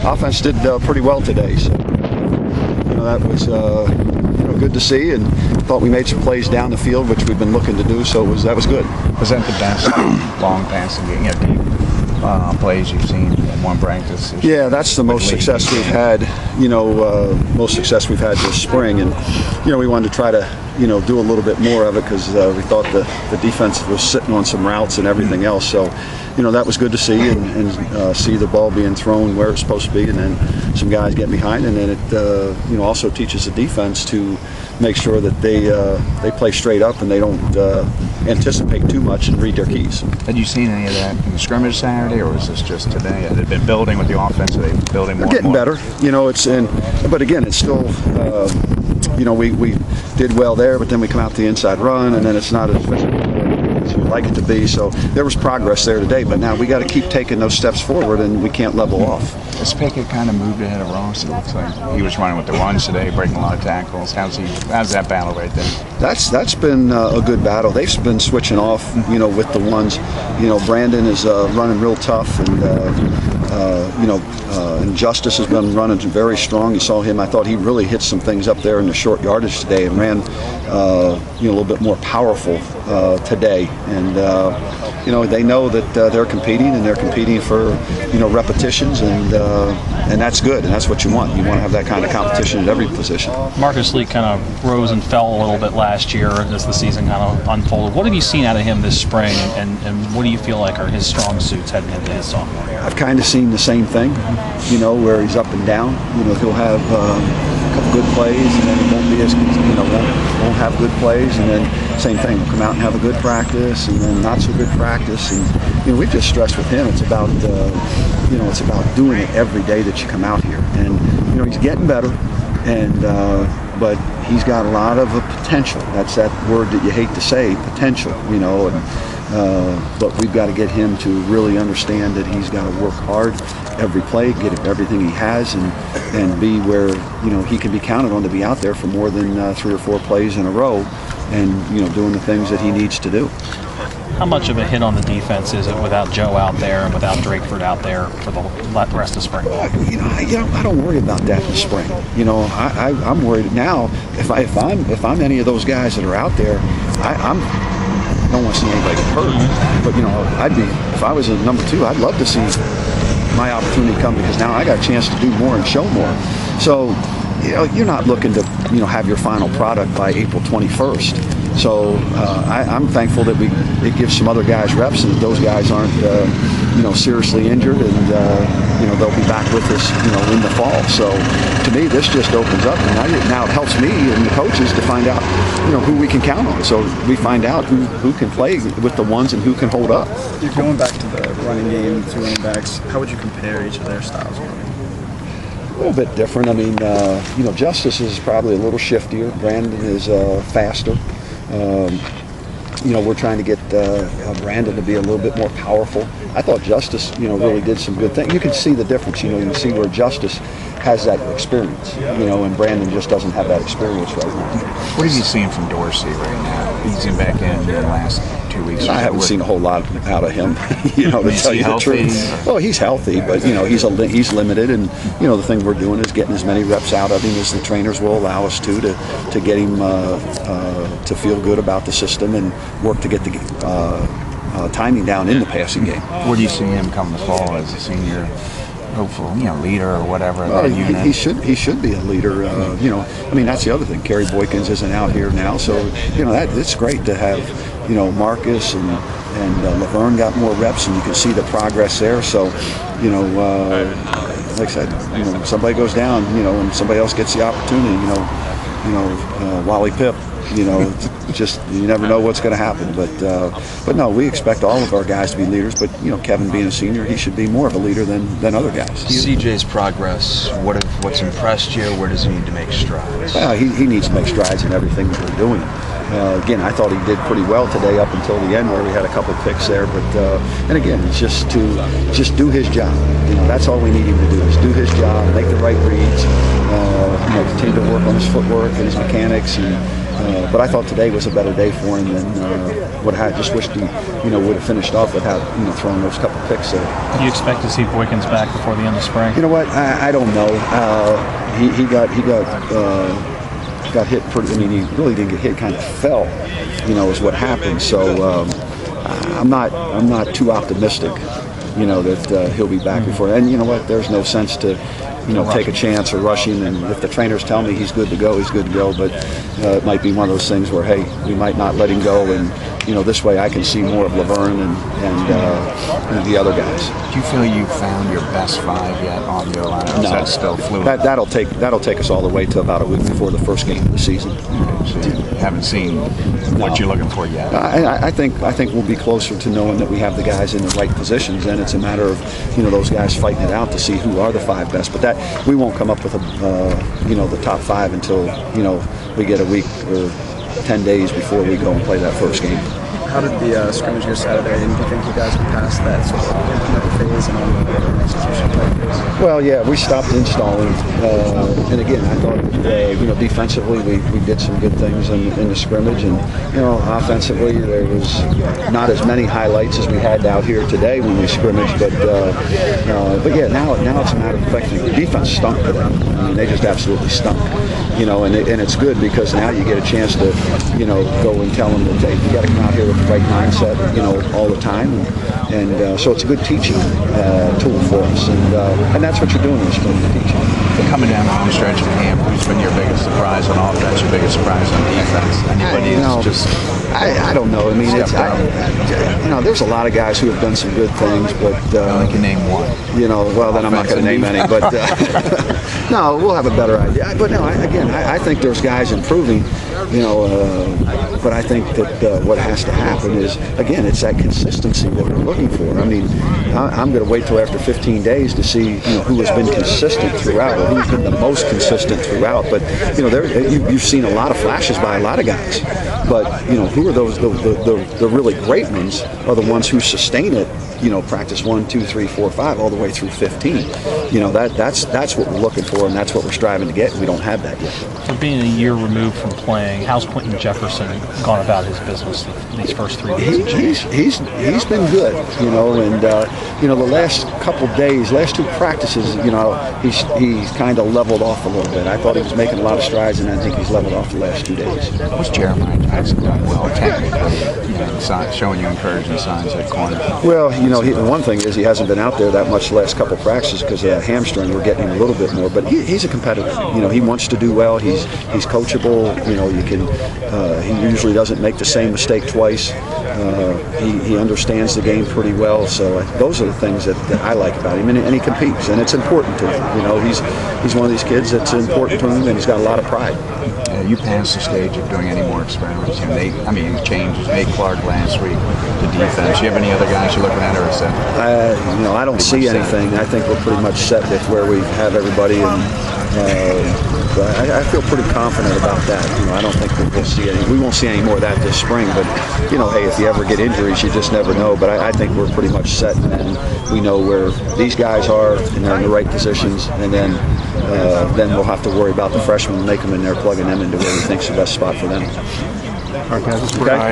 offense did pretty well today. So that was good to see, and thought we made some plays down the field, which we've been looking to do. So that was good. Was that the best long passing game, deep plays you've seen in one practice? Yeah, that's the most success we've had. Most success we've had this spring, and we wanted to try to do a little bit more of it because we thought the defense was sitting on some routes and everything else. So that was good to see, and see the ball being thrown where it's supposed to be, and then some guys get behind, and then it also teaches the defense to make sure that they play straight up and they don't anticipate too much and read their keys. Had you seen any of that in the scrimmage Saturday, or was this just today? Had it been building with the offense? Are they building more? They're getting better. But again, it's still. We did well there, but then we come out the inside run, and then it's not as physical as we'd like it to be. So there was progress there today, but now we got to keep taking those steps forward, and we can't level off. Has Pickett kind of moved ahead of Ross? It looks like he was running with the runs today, breaking a lot of tackles. How's that battle right there? That's been a good battle. They've been switching off, with the ones. Brandon is running real tough, and and Justice has been running very strong. You saw him. I thought he really hit some things up there in the short yardage today, and ran a little bit more powerful today. And they know that they're competing, and they're competing for repetitions, and that's good, and that's what you want. You want to have that kind of competition at every position. Marcus Lee kind of rose and fell a little bit last year as the season kind of unfolded. What have you seen out of him this spring, and what do you feel like are his strong suits heading into his sophomore year? I've kind of seen the same thing, where he's up and down. He'll have a couple good plays, and then it won't be as, won't have good plays, and then same thing. He'll come out and have a good practice, and then not so good practice. And we've just stressed with him, it's about it's about doing it every day that you come out here. And he's getting better, and but he's got a lot of potential. That's that word that you hate to say, potential. But we've got to get him to really understand that he's got to work hard every play, get everything he has, and be where he can be counted on to be out there for more than 3 or 4 plays in a row, and doing the things that he needs to do. How much of a hit on the defense is it without Joe out there and without Drakeford out there for the rest of spring ball? I don't worry about that in the spring. I'm worried now. If I'm any of those guys that are out there, I don't want to see anybody get hurt. But I'd be, if I was a number 2, I'd love to see my opportunity come, because now I got a chance to do more and show more. So you're not looking to have your final product by April 21st. So I'm thankful that it gives some other guys reps, and those guys aren't seriously injured, and they'll be back with us in the fall. So to me, this just opens up, and now it helps me and the coaches to find out who we can count on. So we find out who can play with the ones and who can hold up. You're going back to the running game, the 2 running backs. How would you compare each of their styles of running? A little bit different. I mean, Justice is probably a little shiftier. Brandon is faster. We're trying to get Brandon to be a little bit more powerful. I thought Justice, really did some good things. You can see the difference. You can see where Justice has that experience, and Brandon just doesn't have that experience right now. What have you seen from Dorsey right now? He's been back in the last 2 weeks. I haven't seen a whole lot out of him, to tell you the truth. Well, he's healthy, but he's limited, and the thing we're doing is getting as many reps out of him as the trainers will allow us to get him to feel good about the system and work to get the timing down in the passing game. Where do you see him come the fall as a senior? Hopeful, leader or whatever. He should be a leader. That's the other thing. Kerry Boykins isn't out here now, so it's great to have Marcus and Laverne got more reps, and you can see the progress there. So like I said, somebody goes down, and somebody else gets the opportunity. Wally Pipp. Just you never know what's going to happen. But no, we expect all of our guys to be leaders. But Kevin being a senior, he should be more of a leader than other guys. CJ's progress. What's impressed you? Where does he need to make strides? He needs to make strides in everything that we're doing. Again, I thought he did pretty well today up until the end, where we had a couple picks there. But and again, it's just to do his job. That's all we need him to do, is do his job, make the right reads. Continue to work on his footwork and his mechanics, and But I thought today was a better day for him than what I just wished he, would have finished off without, throwing those couple picks there. Do you expect to see Boykins back before the end of spring? You know what? I don't know. He got hit pretty. I mean, he really didn't get hit. Kind of fell, is what happened. So I'm not too optimistic, that he'll be back before. And you know what? There's no sense to, take a chance or rush him. And if the trainers tell me he's good to go, he's good to go. But it might be one of those things where, hey, we might not let him go, and this way I can see more of Laverne and the other guys. Do you feel you found your best five yet on the O-line? Or is that still fluid? That'll take us all the way to about a week before the first game of the season. So you haven't seen what you're looking for yet. I think we'll be closer to knowing that we have the guys in the right positions, and it's a matter of those guys fighting it out to see who are the five best. But that we won't come up with the top five until we get a week or 10 days before we go and play that first game. How did the scrimmage go Saturday? And do you think you guys can pass that sort of phase and on the execution phase? Well, yeah, we stopped installing, and again, I thought defensively we did some good things in the scrimmage, and offensively there was not as many highlights as we had out here today when we scrimmaged, but yeah, now it's a matter of perfecting. The defense stunk today. I mean, they just absolutely stunk, and it's good because now you get a chance to go and tell them that you got to come out here with the right mindset, all the time, and so it's a good teaching tool for us, and that's what you're doing in spring, teaching. Coming down the home stretch of camp, who's been your biggest surprise on offense, your biggest surprise on defense? Anybody just... I don't know. I mean, there's a lot of guys who have done some good things, but... I can name one. Well, then I'm not going to name any, but... no, we'll have a better idea. But no, I think there's guys improving, but I think that what has to happen is, again, it's that consistency that we're looking for. I mean, I'm going to wait till after 15 days to see, who has been consistent throughout, or who's been the most consistent throughout. But, you've seen a lot of flashes by a lot of guys. But, who are those, the really great ones are the ones who sustain it, practice 1, 2, 3, 4, 5, all the way through 15. That's what we're looking for, and that's what we're striving to get. We don't have that yet. For being a year removed from playing, how's Quentin Jefferson gone about his business these first 3 days? He's been good, and the last couple days, last 2 practices, he's kind of leveled off a little bit. I thought he was making a lot of strides, and I think he's leveled off the last 2 days. What's Jeremiah Jackson done well technically? Showing you encouraging signs at corner. Well, the one thing is he hasn't been out there that much the last couple practices because of that hamstring. We're getting him a little bit more, but he's a competitor. He wants to do well. He's coachable. He usually doesn't make the same mistake twice. He understands the game pretty well. So those are the things that I like about him, and he competes, and it's important to him. He's one of these kids that's important to him, and he's got a lot of pride. You passed the stage of doing any more experiments. You changed Nate Clark last week to defense. You have any other guys you're looking at, or is that? I don't see anything. I think we're pretty much set with where we have everybody, and I feel pretty confident about that. I don't think we won't see any more of that this spring. But hey, if you ever get injuries, you just never know. But I think we're pretty much set, and we know where these guys are, and they're in the right positions, and then we'll have to worry about the freshmen, make them in there, plugging them into where we think's the best spot for them. All right, guys,